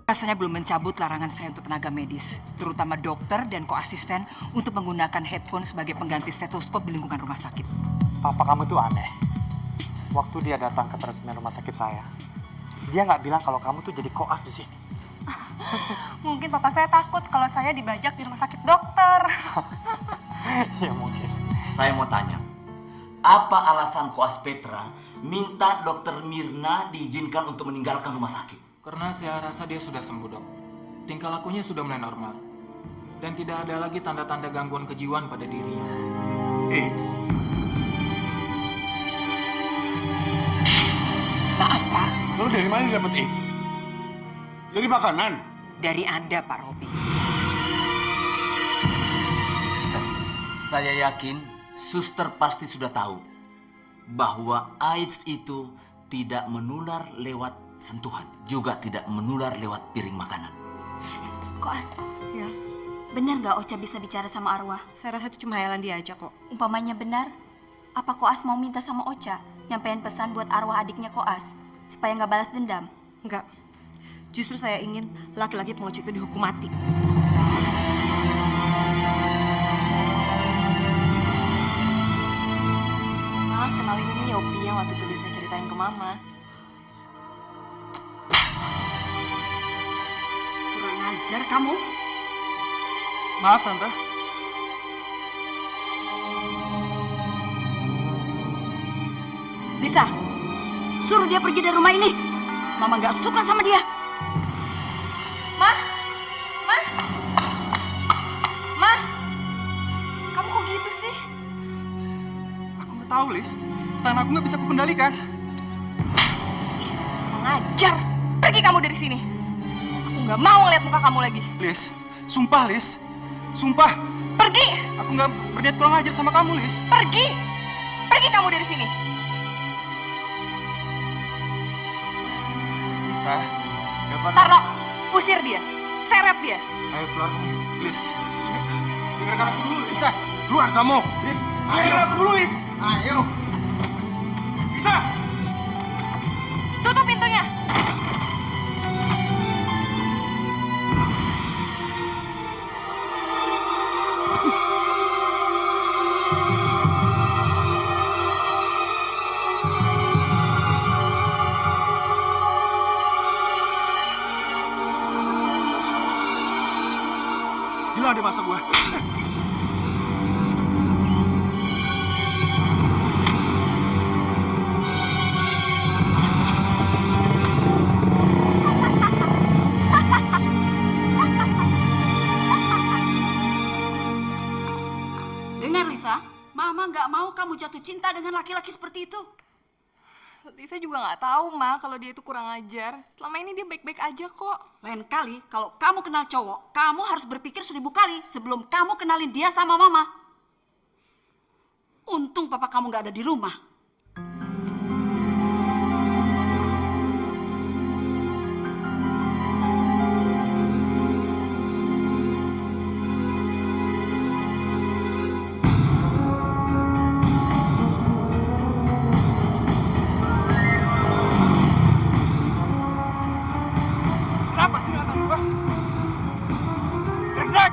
Rasanya belum mencabut larangan saya untuk tenaga medis, terutama dokter dan koasisten untuk menggunakan headphone sebagai pengganti stetoskop di lingkungan rumah sakit. Papa kamu tuh aneh. Waktu dia datang ke peresmian rumah sakit saya, dia nggak bilang kalau kamu tuh jadi koas di sini. Mungkin papa saya takut kalau saya dibajak di rumah sakit dokter. Ya mungkin. Saya mau tanya, apa alasan koas Petra minta dokter Mirna diizinkan untuk meninggalkan rumah sakit? Karena saya rasa dia sudah sembuh, Dok. Tingkah lakunya sudah mulai normal. Dan tidak ada lagi tanda-tanda gangguan kejiwaan pada dirinya. AIDS. Maaf, Pak. Lalu dari mana dia dapat AIDS? Dari makanan? Dari Anda, Pak Robi. Suster, saya yakin suster pasti sudah tahu bahwa AIDS itu tidak menular lewat sentuhan, juga tidak menular lewat piring makanan. Koas, Ya, benar nggak Ocha bisa bicara sama arwah? saya rasa itu cuma hayalan dia aja kok. Umpamanya benar, apa Koas mau minta sama Ocha nyampein pesan buat arwah adiknya Koas supaya nggak balas dendam? Enggak. Justru saya ingin laki-laki pengecut itu dihukum mati. Ma, kenalin ini Yopi yang waktu itu bisa ceritain ke Mama. Kurang ajar kamu. Maaf, Tante. Lisa, suruh dia pergi dari rumah ini. Mama nggak suka sama dia. Ma! Ma! Ma! Kamu kok gitu sih? Aku nggak tahu, Lis. Tangan aku nggak bisa kukendalikan. Mengajar! Pergi kamu dari sini. Aku nggak mau ngeliat muka kamu lagi. Lis, sumpah, Lis. Sumpah, Pergi! aku nggak berniat kurang ajar sama kamu, Lis. Pergi! Pergi kamu dari sini. Lisa, nggak apa-apa. Tarno, usir dia. Seret dia. Ayo keluar, Lis. Dengarkan aku dulu, Lisa. Keluar kamu. Lis, dengarkan aku dulu, Lis. Ayo. Lisa. Tutup pintunya. Hilang deh masa gua. Dengar Lisa, Mama nggak mau kamu jatuh cinta dengan laki-laki seperti itu. Lisa juga nggak tahu, Ma, kalau dia itu kurang ajar. Selama ini dia baik-baik aja kok. Lain kali, kalau kamu kenal cowok, kamu harus berpikir 1000 kali sebelum kamu kenalin dia sama Mama. Untung papa kamu nggak ada di rumah. Kenapa sih ngeliatin gua? Brengsek!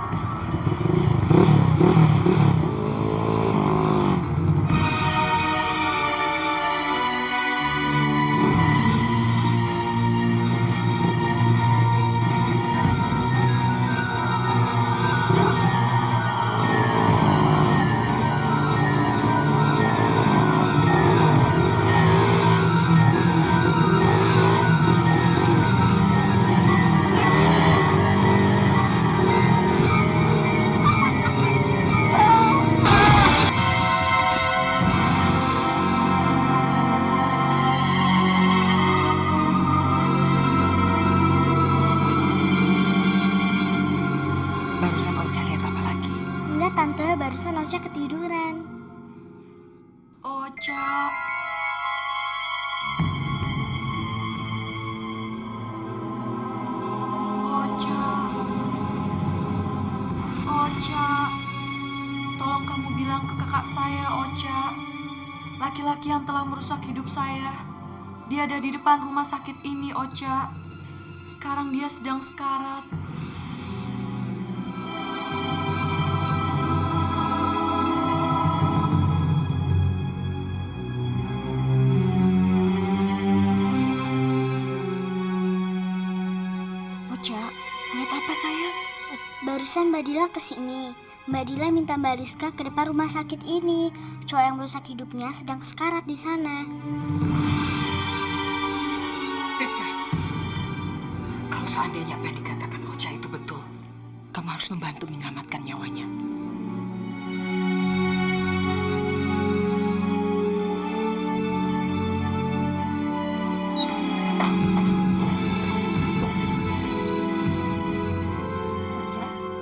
Barusan Ocha lihat apa lagi? Enggak tante, barusan Ocha ketiduran. Ocha. Ocha. Ocha. Tolong kamu bilang ke kakak saya, Ocha. Laki-laki yang telah merusak hidup saya. Dia ada di depan rumah sakit ini, Ocha. Sekarang dia sedang sekarat. Ocha, lihat apa sayang? Barusan Mbak Dila kesini. Mbak Dila minta Mbak Rizka ke depan rumah sakit ini. Cowok yang merusak hidupnya sedang sekarat di sana. Rizka, kalau seandainya apa yang dikatakan Ocha itu betul, kamu harus membantu menyelamatkan nyawanya.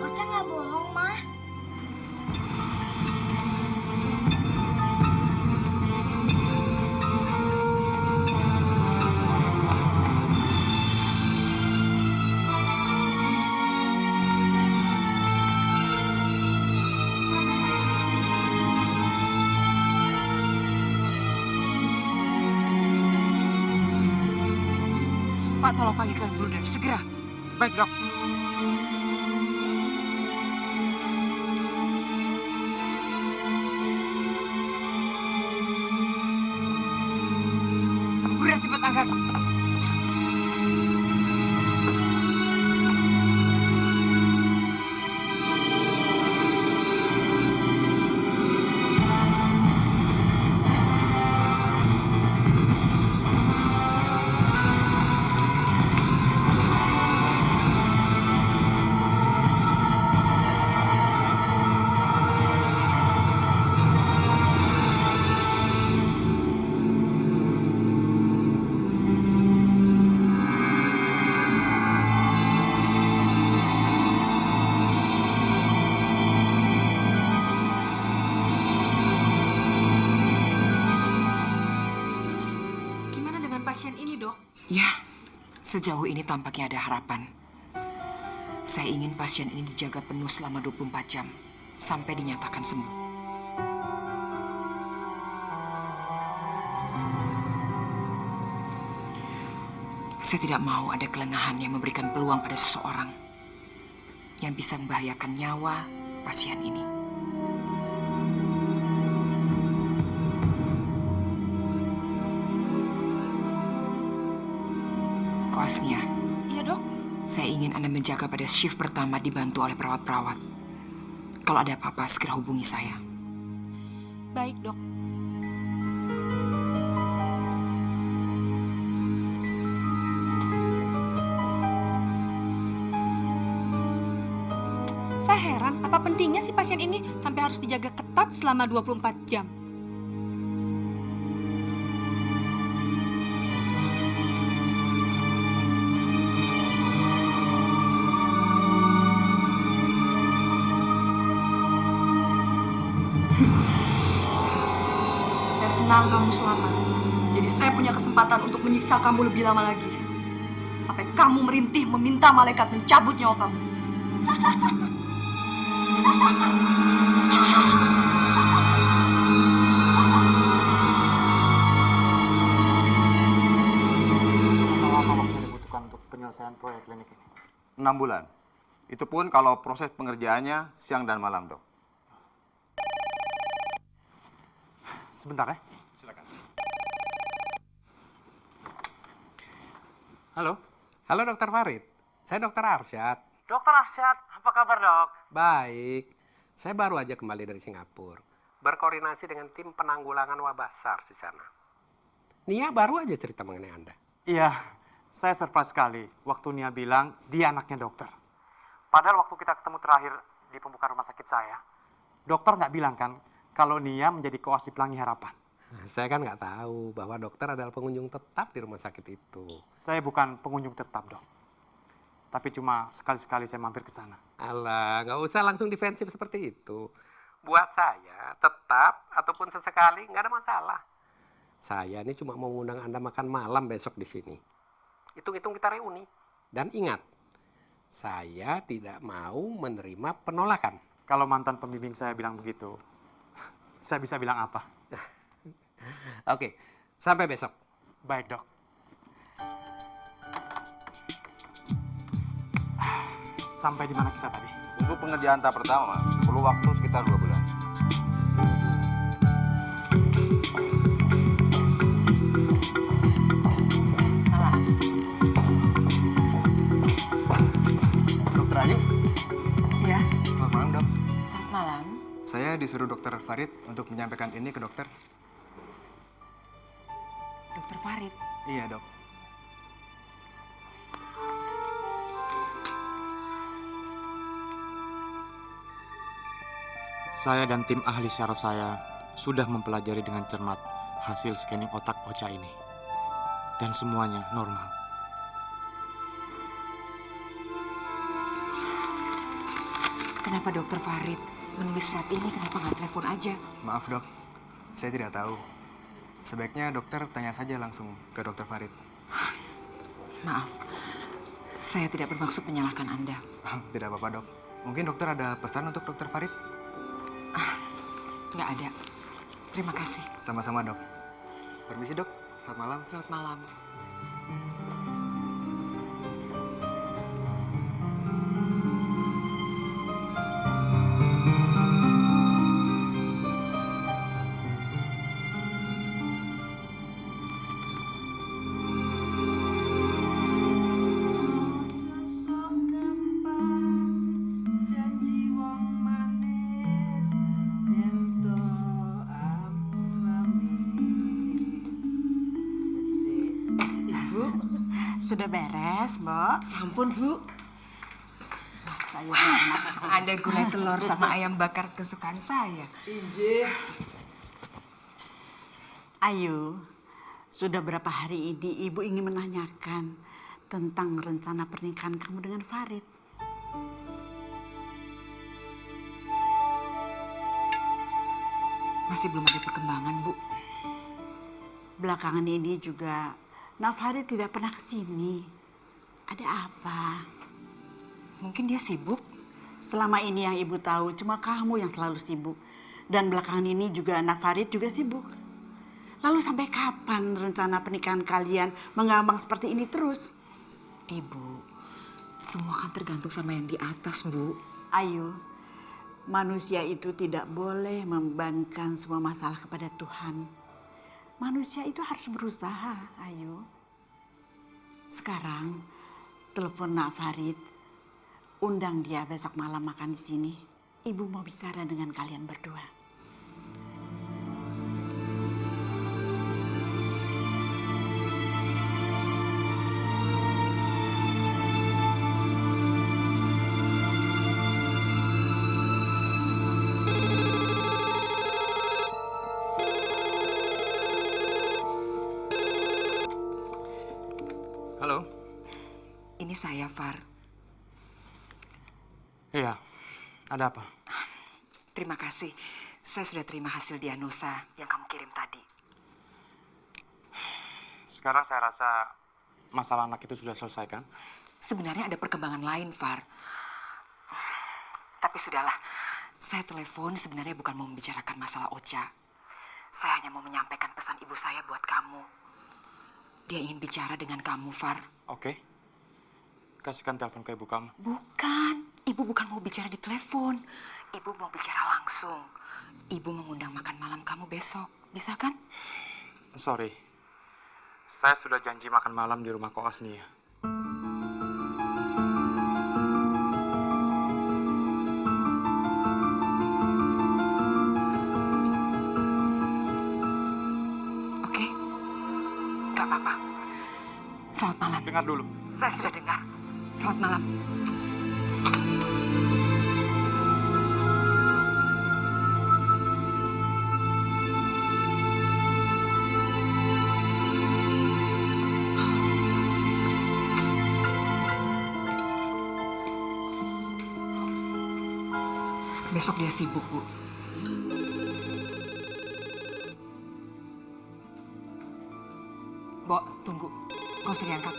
Ocha nggak bohong, Mah. Pak, tolong panggilkan Bruder, segera. Baik, Dok. Bruder, cepat angkat. Gimana dengan pasien ini, Dok? Ya, sejauh ini tampaknya ada harapan. Saya ingin pasien ini dijaga penuh selama 24 jam sampai dinyatakan sembuh. Saya tidak mau ada kelengahan yang memberikan peluang pada seseorang yang bisa membahayakan nyawa pasien ini. Koasnya, Iya, Dok. saya ingin Anda menjaga pada shift pertama dibantu oleh perawat-perawat. Kalau ada apa-apa, segera hubungi saya. Baik, Dok. Saya heran, apa pentingnya si pasien ini sampai harus dijaga ketat selama 24 jam? Saya senang kamu selamat. Jadi saya punya kesempatan untuk menyiksa kamu lebih lama lagi. Sampai kamu merintih meminta malaikat mencabut nyawa kamu. Berapa lama waktu yang dibutuhkan untuk penyelesaian proyek klinik ini? 6 bulan. Itu pun kalau proses pengerjaannya siang dan malam, Dok. Sebentar ya. Silakan. Halo. Halo Dokter Farid, saya Dokter Arsyad. Dokter Arsyad, apa kabar, Dok? Baik, saya baru aja kembali dari Singapura. Berkoordinasi dengan tim penanggulangan wabah SARS di sana. Nia baru aja cerita mengenai Anda. Iya, saya surprise sekali waktu Nia bilang dia anaknya dokter. Padahal waktu kita ketemu terakhir di pembukaan rumah sakit saya, dokter nggak bilang kan kalau Nia menjadi koas di Pelangi Harapan. Saya kan nggak tahu bahwa dokter adalah pengunjung tetap di rumah sakit itu. Saya bukan pengunjung tetap, Dok. Tapi cuma sekali-sekali saya mampir ke sana. Alah, nggak usah langsung defensif seperti itu. Buat saya, tetap ataupun sesekali nggak ada masalah. Saya ini cuma mau ngundang Anda makan malam besok di sini. Hitung-hitung kita reuni. Dan ingat, saya tidak mau menerima penolakan. Kalau mantan pembimbing saya bilang begitu, saya bisa bilang apa? Oke, sampai besok. Baik, Dok. Sampai di mana kita tadi? Untuk pengerjaan tahap pertama, perlu waktu sekitar 2 bulan. Malam. Dokter Ayu, Ya, selamat malam dok. selamat malam. Saya disuruh dokter Farid untuk menyampaikan ini ke dokter. Dokter Farid. Iya dok. Saya dan tim ahli syaraf saya sudah mempelajari dengan cermat hasil scanning otak Ocha ini. Dan semuanya normal. Kenapa Dokter Farid menulis surat ini? Kenapa nggak telepon aja? Maaf dok, saya tidak tahu. Sebaiknya dokter tanya saja langsung ke dokter Farid. Maaf, saya tidak bermaksud menyalahkan Anda. Tidak apa-apa dok. Mungkin dokter ada pesan untuk dokter Farid? Nggak ada. Terima kasih. Sama-sama dok. Permisi dok, selamat malam. Selamat malam. Sudah beres, Mbok? Sampun, Bu. Saya Ada gulai telur sama ayam bakar kesukaan saya. Ayu, sudah berapa hari ini Ibu ingin menanyakan tentang rencana pernikahan kamu dengan Farid. Masih belum ada perkembangan, Bu. Belakangan ini juga Nak Farid tidak pernah kesini. Ada apa? Mungkin dia sibuk. Selama ini yang Ibu tahu cuma kamu yang selalu sibuk. Dan belakangan ini juga Nak Farid juga sibuk. Lalu sampai kapan rencana pernikahan kalian mengambang seperti ini terus? Ibu, semua kan tergantung sama yang di atas, Bu. Ayu, manusia itu tidak boleh membebankan semua masalah kepada Tuhan. Manusia itu harus berusaha, Ayu. Sekarang, telepon Nak Farid. Undang dia besok malam makan di sini. Ibu mau bicara dengan kalian berdua. Halo? Ini saya, Far. Iya, ada apa? Terima kasih. Saya sudah terima hasil diagnosa yang kamu kirim tadi. Sekarang saya rasa masalah anak itu sudah selesai, kan? Sebenarnya ada perkembangan lain, Far. Tapi sudahlah, saya telepon sebenarnya bukan mau membicarakan masalah Ocha. Saya hanya mau menyampaikan pesan ibu saya buat kamu. Dia ingin bicara dengan kamu, Far. Oke. Kasihkan telepon ke ibu kamu. Bukan. Ibu bukan mau bicara di telepon. Ibu mau bicara langsung. Ibu mengundang makan malam kamu besok. Bisa kan? Sorry. Saya sudah janji makan malam di rumah koas nih ya. Oke. Gak apa-apa. Selamat malam. Dengar dulu. Saya sudah dengar. Selamat malam. Besok dia sibuk, Bu. Bo, tunggu. Kau usah diangkat.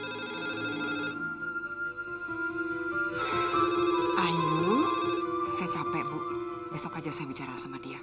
Ayu? Saya capek, Bu. Besok aja saya bicara sama dia.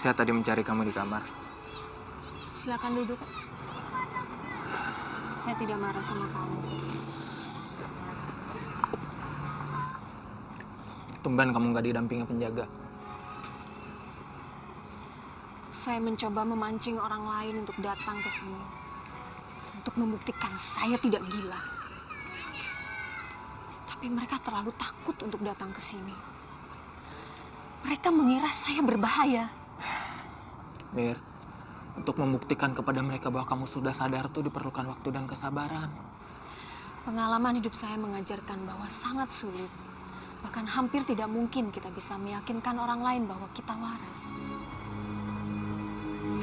Saya tadi mencari kamu di kamar. Silakan duduk. Saya tidak marah sama kamu. Tumben kamu nggak didampingi penjaga. Saya mencoba memancing orang lain untuk datang ke sini. Untuk membuktikan saya tidak gila. Tapi mereka terlalu takut untuk datang ke sini. Mereka mengira saya berbahaya. Mir, untuk membuktikan kepada mereka bahwa kamu sudah sadar tuh diperlukan waktu dan kesabaran. Pengalaman hidup saya mengajarkan bahwa sangat sulit. Bahkan hampir tidak mungkin kita bisa meyakinkan orang lain bahwa kita waras.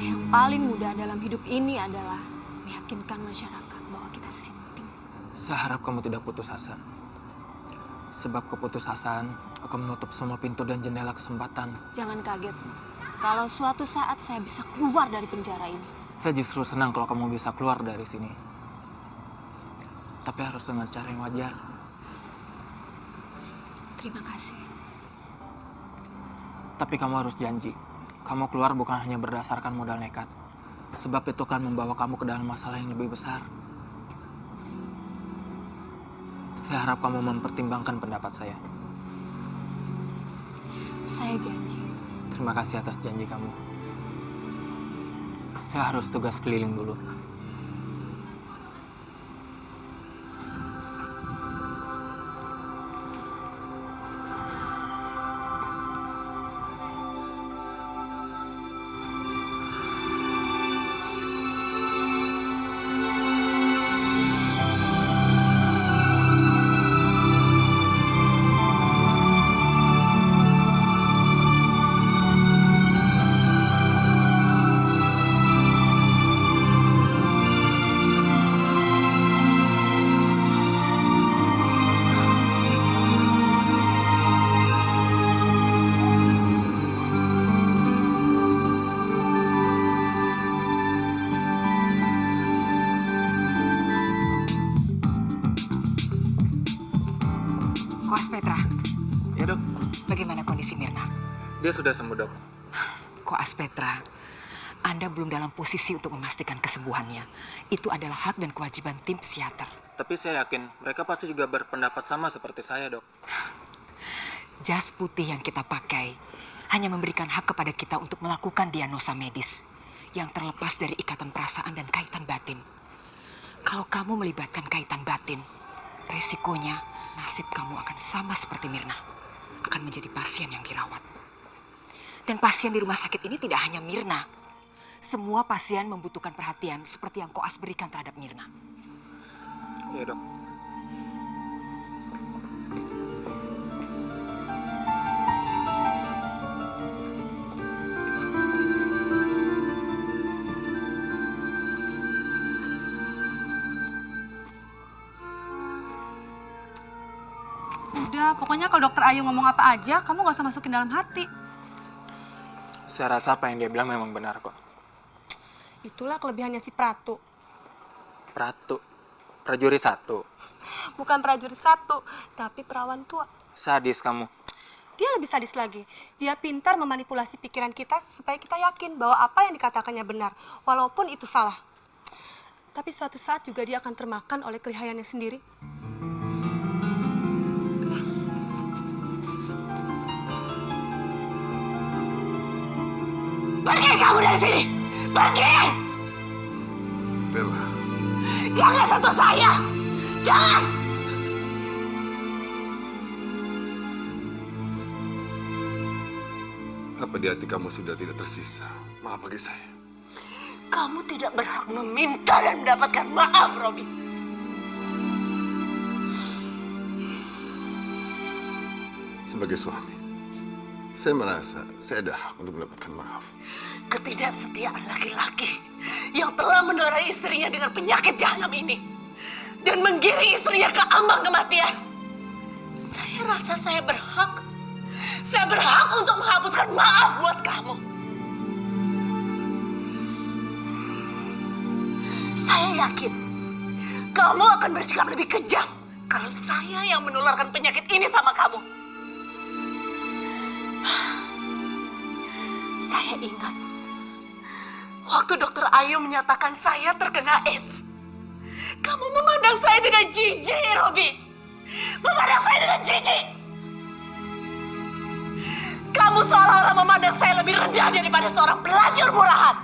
Yang paling mudah dalam hidup ini adalah meyakinkan masyarakat bahwa kita sinting. Saya harap kamu tidak putus asa. Sebab keputusasaan akan menutup semua pintu dan jendela kesempatan. Jangan kaget kalau suatu saat saya bisa keluar dari penjara ini. Saya justru senang kalau kamu bisa keluar dari sini. Tapi harus dengan cara yang wajar. Terima kasih. Tapi kamu harus janji, kamu keluar bukan hanya berdasarkan modal nekat. Sebab itu kan membawa kamu ke dalam masalah yang lebih besar. Saya harap kamu mempertimbangkan pendapat saya. Saya janji. Terima kasih atas janji kamu. Saya harus tugas keliling dulu. Koas Petra, Ya dok, bagaimana kondisi Mirna? dia sudah sembuh dok. Koas Petra, Anda belum dalam posisi untuk memastikan kesembuhannya. Itu adalah hak dan kewajiban tim psikiater. Tapi saya yakin mereka pasti juga berpendapat sama seperti saya dok. Jas putih yang kita pakai hanya memberikan hak kepada kita untuk melakukan diagnosa medis yang terlepas dari ikatan perasaan dan kaitan batin. Kalau kamu melibatkan kaitan batin, resikonya nasib kamu akan sama seperti Mirna, akan menjadi pasien yang dirawat. Dan pasien di rumah sakit ini tidak hanya Mirna. Semua pasien membutuhkan perhatian seperti yang Koas berikan terhadap Mirna. Iya dok. Udah, pokoknya kalau dokter Ayu ngomong apa aja, kamu gak usah masukin dalam hati. Saya rasa apa yang dia bilang memang benar kok. Itulah kelebihannya si Pratu. Pratu, prajurit satu. Bukan prajurit satu, tapi perawan tua. Sadis kamu. Dia lebih sadis lagi. Dia pintar memanipulasi pikiran kita supaya kita yakin bahwa apa yang dikatakannya benar, walaupun itu salah. Tapi suatu saat juga dia akan termakan oleh kelihayannya sendiri. Pergi kamu dari sini! Pergi! Bella. Jangan sentuh saya! Jangan! Apa di hati kamu sudah tidak tersisa maaf bagi saya? Kamu tidak berhak meminta dan mendapatkan maaf, Robi. Sebagai suami, saya merasa saya ada hak untuk mendapatkan maaf. Ketidaksetiaan laki-laki yang telah mendorai istrinya dengan penyakit jahanam ini dan menggiring istrinya ke ambang kematian. Saya rasa saya berhak. Saya berhak untuk menghapuskan maaf buat kamu. Saya yakin kamu akan bersikap lebih kejam kalau saya yang menularkan penyakit ini sama kamu. Saya ingat waktu Dokter Ayu menyatakan saya terkena AIDS. Kamu memandang saya dengan jijik, Robi. Memandang saya dengan jijik. Kamu seolah-olah memandang saya lebih rendah daripada seorang pelacur murahan.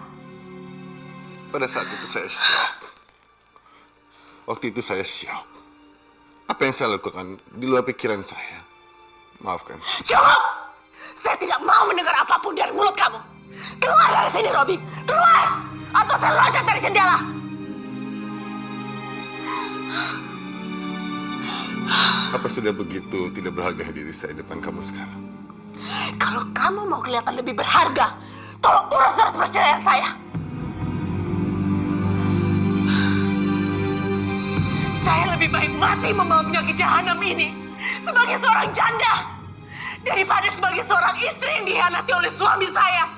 Pada saat itu saya syok. Waktu itu saya syok. Apa yang saya lakukan di luar pikiran saya. Maafkan saya. Cukup! Saya tidak mau mendengar apapun dari mulut kamu. Keluar dari sini, Robi. Keluar! Atau saya loncat dari jendela. Apa sudah begitu tidak berharga diri saya di depan kamu sekarang? Kalau kamu mau kelihatan lebih berharga, tolong urus surat perceraian saya. Saya lebih baik mati membawa penyakit jahanam ini sebagai seorang janda daripada sebagai seorang istri yang dikhianati oleh suami saya.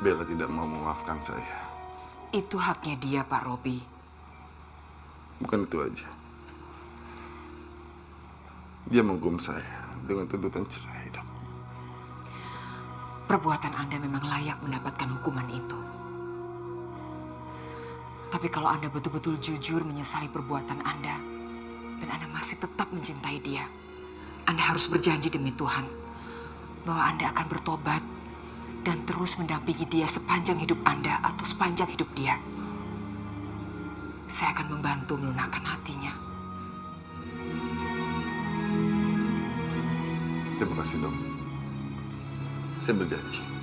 Bella tidak mau memaafkan saya. Itu haknya dia, Pak Robi. Bukan itu aja. Dia menghukum saya dengan tuntutan cerai, Dok. Perbuatan Anda memang layak mendapatkan hukuman itu. Tapi kalau Anda betul-betul jujur menyesali perbuatan Anda, dan Anda masih tetap mencintai dia, Anda harus berjanji demi Tuhan bahwa Anda akan bertobat dan terus mendampingi dia sepanjang hidup Anda atau sepanjang hidup dia. Saya akan membantu melunakkan hatinya. Terima kasih, Dok. Saya berjanji.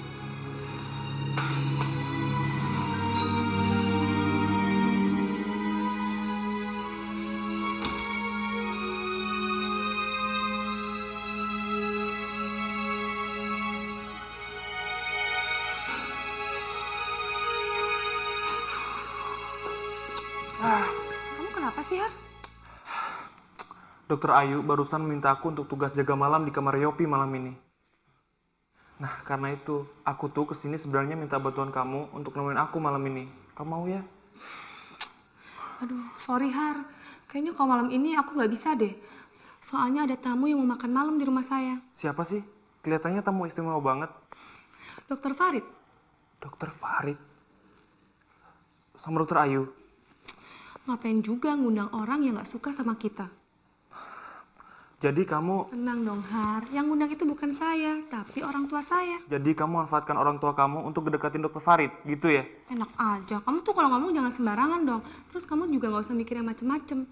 Kamu kenapa sih, Har? Dokter Ayu barusan minta aku untuk tugas jaga malam di kamar Yopi malam ini. Nah, karena itu, aku tuh kesini sebenarnya minta bantuan kamu untuk nemuin aku malam ini. Kamu mau ya? Aduh, sorry, Har. Kayaknya kalau malam ini aku nggak bisa deh. Soalnya ada tamu yang mau makan malam di rumah saya. Siapa sih? Kelihatannya tamu istimewa banget. Dokter Farid. Dokter Farid? Sama Dokter Ayu? Ngapain juga ngundang orang yang nggak suka sama kita? Jadi kamu... Tenang dong, Har. Yang ngundang itu bukan saya, tapi orang tua saya. Jadi kamu manfaatkan orang tua kamu untuk gedekatin Dokter Farid, gitu ya? Enak aja. Kamu tuh kalau ngomong jangan sembarangan dong. Terus kamu juga nggak usah mikir yang macem-macem.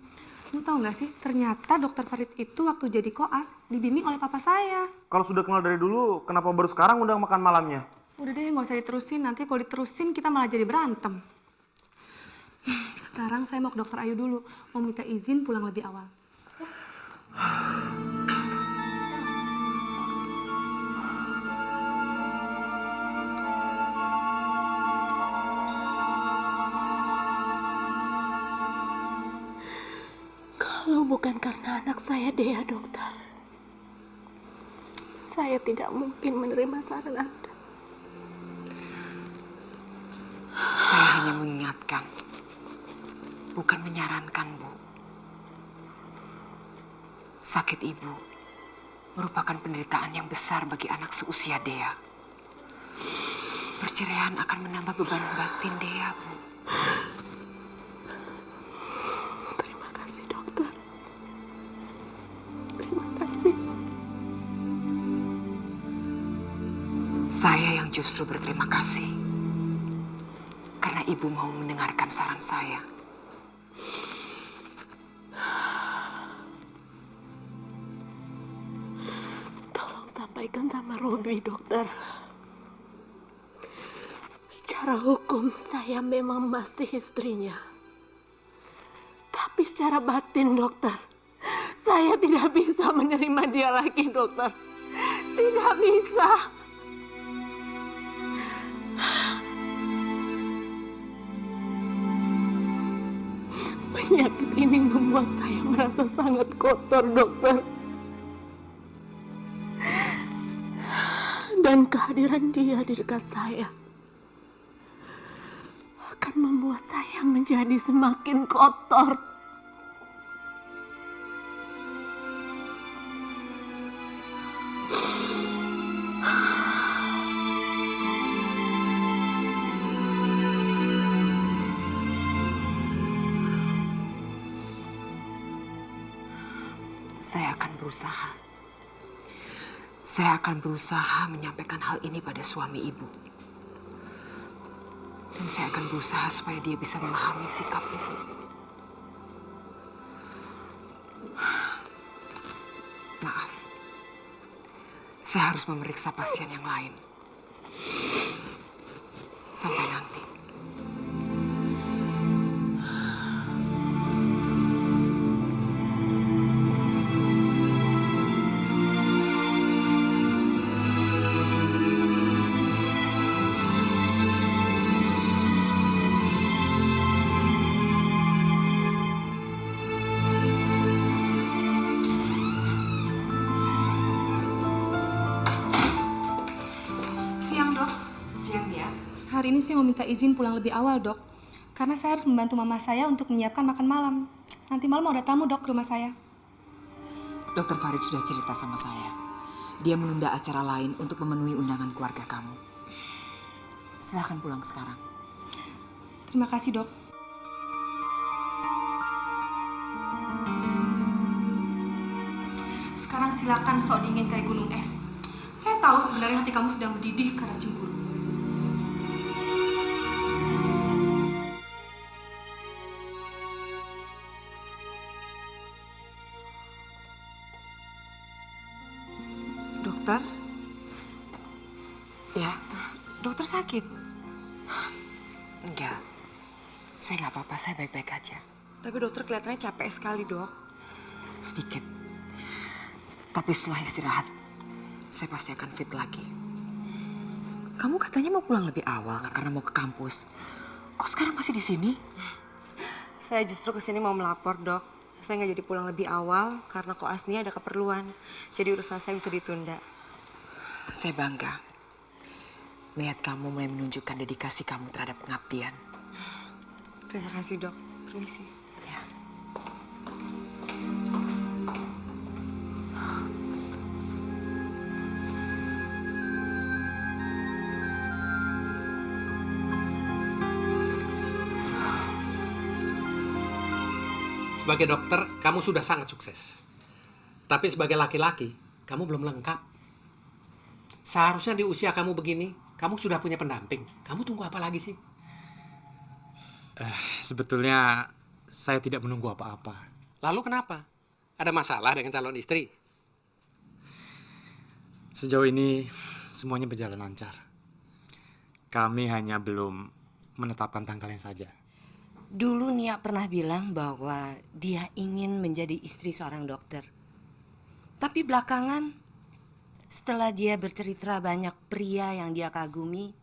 Kamu tahu nggak sih, ternyata Dokter Farid itu waktu jadi koas dibimbing oleh papa saya. Kalau sudah kenal dari dulu, kenapa baru sekarang undang makan malamnya? Udah deh, nggak usah diterusin. Nanti kalau diterusin kita malah jadi berantem. Sekarang saya mau ke Dokter Ayu dulu. Mau minta izin pulang lebih awal. Kalau bukan karena anak saya Dea, dokter, saya tidak mungkin menerima saran Anda. Saya hanya mengingatkan, bukan menyarankan, Bu. Sakit ibu merupakan penderitaan yang besar bagi anak seusia Dea. Perceraian akan menambah beban batin Dea, Bu. Terima kasih, dokter. Terima kasih. Saya yang justru berterima kasih. Karena ibu mau mendengarkan saran saya. sampaikan sama Robi, dokter. Secara hukum saya memang masih istrinya. Tapi secara batin, dokter, saya tidak bisa menerima dia lagi, dokter. Tidak bisa. Penyakit ini membuat saya merasa sangat kotor, dokter. Dan kehadiran dia di dekat saya akan membuat saya menjadi semakin kotor. Saya akan berusaha menyampaikan hal ini pada suami ibu. Dan saya akan berusaha supaya dia bisa memahami sikap ibu. Maaf, saya harus memeriksa pasien yang lain. Sampai nanti. Hari ini saya mau minta izin pulang lebih awal, Dok. Karena saya harus membantu mama saya untuk menyiapkan makan malam. Nanti malam mau ada tamu, Dok, ke rumah saya. Dokter Farid sudah cerita sama saya. Dia menunda acara lain untuk memenuhi undangan keluarga kamu. Silahkan pulang sekarang. Terima kasih, Dok. Sekarang silakan sok dingin kayak gunung es. Saya tahu sebenarnya hati kamu sedang mendidih karena cemburu. Dokter? Ya, dokter sakit? Enggak, saya nggak apa-apa, saya baik-baik aja. Tapi dokter kelihatannya capek sekali, Dok. Sedikit. Tapi setelah istirahat, saya pasti akan fit lagi. Kamu katanya mau pulang lebih awal karena mau ke kampus. Kok sekarang masih di sini? Saya justru kesini mau melapor, Dok. Saya nggak jadi pulang lebih awal karena koas Nia ada keperluan. Jadi urusan saya bisa ditunda. Saya bangga melihat kamu mulai menunjukkan dedikasi kamu terhadap pengabdian. Terima kasih, Dok. Permisi. Ya. Sebagai dokter, kamu sudah sangat sukses. Tapi sebagai laki-laki, kamu belum lengkap. Seharusnya di usia kamu begini, kamu sudah punya pendamping. Kamu tunggu apa lagi sih? Sebetulnya saya tidak menunggu apa-apa. Lalu kenapa? Ada masalah dengan calon istri? Sejauh ini semuanya berjalan lancar. Kami hanya belum menetapkan tanggalnya saja. Dulu Nia pernah bilang bahwa dia ingin menjadi istri seorang dokter. Tapi belakangan, setelah dia bercerita banyak pria yang dia kagumi,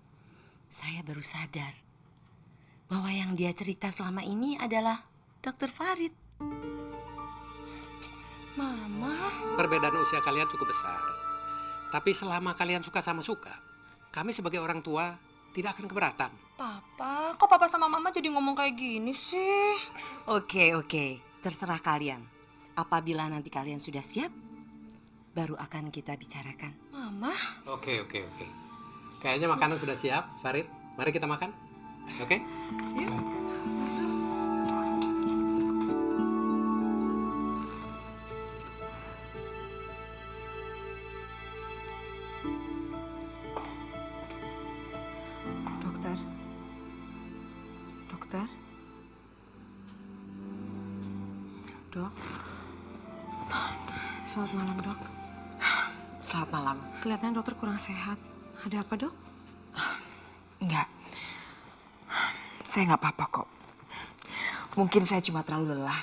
saya baru sadar bahwa yang dia cerita selama ini adalah Dokter Farid. Mama. Perbedaan usia kalian cukup besar. Tapi selama kalian suka sama suka, kami sebagai orang tua tidak akan keberatan. Papa, kok Papa sama Mama jadi ngomong kayak gini sih? Oke, terserah kalian. Apabila nanti kalian sudah siap, baru akan kita bicarakan. Mama? Oke. Kayaknya makanan sudah siap, Farid. Mari kita makan. Oke? Dokter? Dok? Selamat malam, Dok. Selamat malam. Kelihatannya dokter kurang sehat. Ada apa, Dok? Enggak. Saya nggak apa-apa kok. Mungkin saya cuma terlalu lelah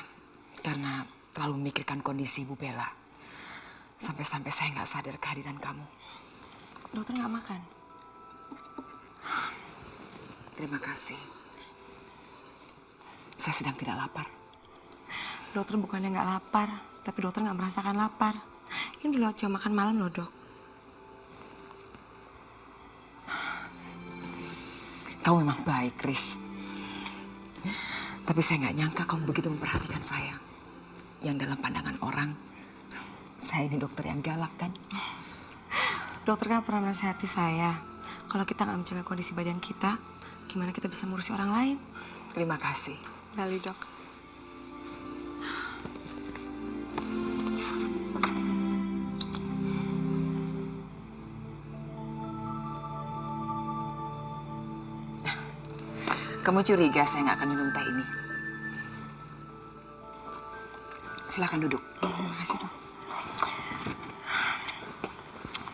karena terlalu memikirkan kondisi Ibu Bella. Sampai-sampai saya nggak sadar kehadiran kamu. Dokter nggak makan? Terima kasih. Saya sedang tidak lapar. Dokter bukannya nggak lapar, tapi dokter nggak merasakan lapar. Ini udah lewat jam makan malam loh, Dok. Kamu memang baik, Chris. Tapi saya nggak nyangka kamu begitu memperhatikan saya. Yang dalam pandangan orang, saya ini dokter yang galak kan? Dokter kan pernah menasihati saya, kalau kita nggak menjaga kondisi badan kita, gimana kita bisa ngurusi orang lain? Terima kasih. Lalu, Dok. Kamu curiga saya nggak akan minum teh ini? Silakan duduk. Terima kasih, Dok.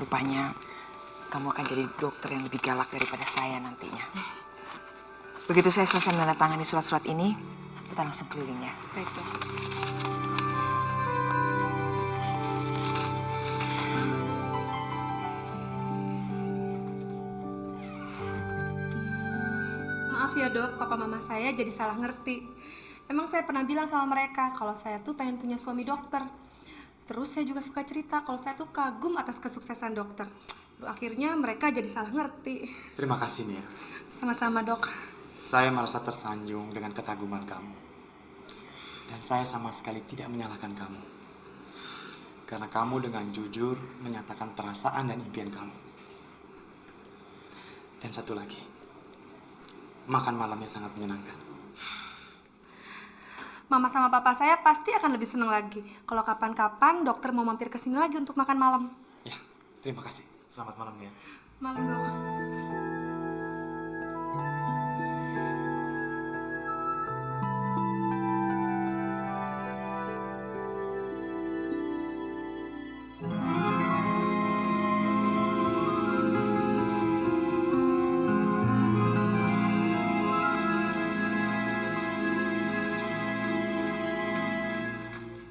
Rupanya kamu akan jadi dokter yang lebih galak daripada saya nantinya. Begitu saya selesai menandatangani surat-surat ini, kita langsung keliling ya. Baik, Dok. Maaf ya dok, papa mama saya jadi salah ngerti. Emang saya pernah bilang sama mereka kalau saya tuh pengen punya suami dokter. Terus saya juga suka cerita kalau saya tuh kagum atas kesuksesan dokter. Akhirnya mereka jadi salah ngerti. Terima kasih Nia. Sama-sama dok. Saya merasa tersanjung dengan kekaguman kamu. Dan saya sama sekali tidak menyalahkan kamu. Karena kamu dengan jujur menyatakan perasaan dan impian kamu. Dan satu lagi, makan malamnya sangat menyenangkan. Mama sama papa saya pasti akan lebih senang lagi kalau kapan-kapan dokter mau mampir ke sini lagi untuk makan malam. Ya, terima kasih. Selamat malam Nia. Malam dok.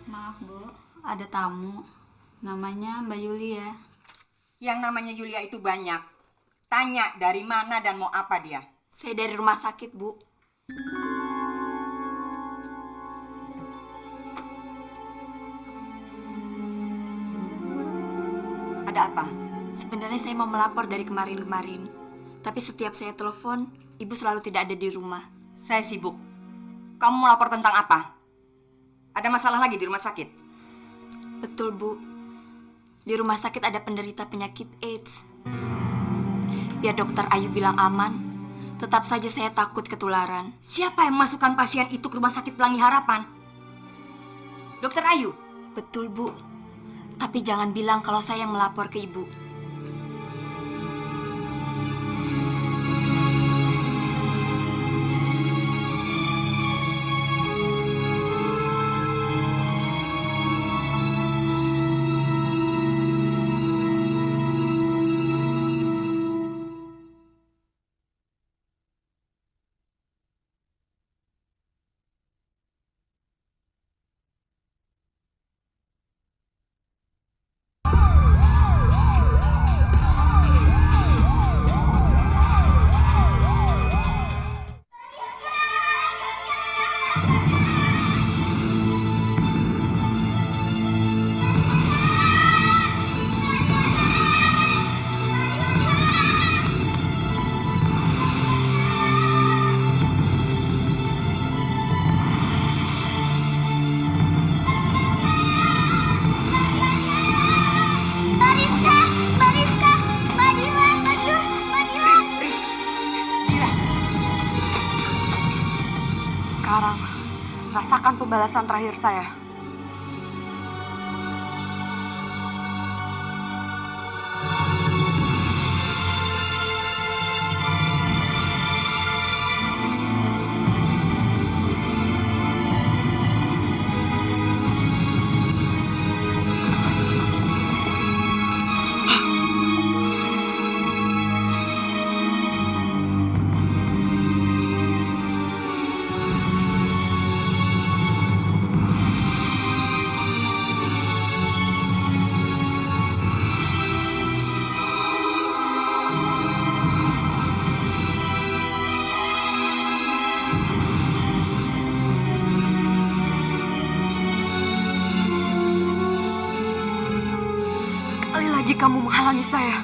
Maaf Bu, ada tamu. Namanya Mbak Yulia. Yang namanya Yulia itu banyak. Tanya dari mana dan mau apa dia. Saya dari rumah sakit, Bu. Ada apa? Sebenarnya saya mau melapor dari kemarin-kemarin. Tapi setiap saya telepon, Ibu selalu tidak ada di rumah. Saya sibuk. Kamu mau lapor tentang apa? Ada masalah lagi di rumah sakit? Betul, Bu. Di rumah sakit ada penderita penyakit AIDS. Biar dokter Ayu bilang aman, tetap saja saya takut ketularan. Siapa yang memasukkan pasien itu ke rumah sakit Pelangi Harapan? Dokter Ayu? Betul, Bu. Tapi jangan bilang kalau saya yang melapor ke Ibu. Sekarang, rasakan pembalasan terakhir saya. kamu menghalangi saya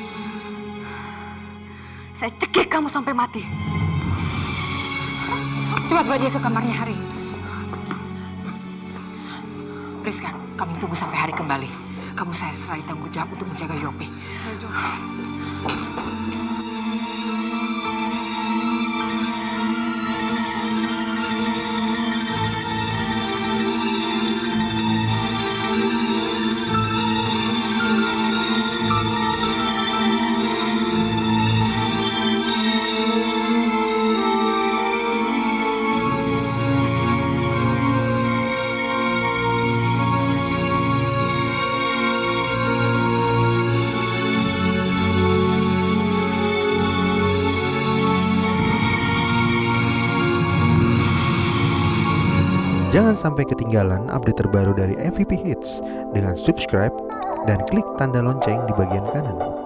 cekik kamu sampai mati. Cepat bawa dia ke kamarnya Hari. Priska, kamu tunggu sampai Hari kembali. Kamu saya serahi tanggung jawab untuk menjaga Yopi. Jangan sampai ketinggalan update terbaru dari MVP Hits dengan subscribe dan klik tanda lonceng di bagian kanan.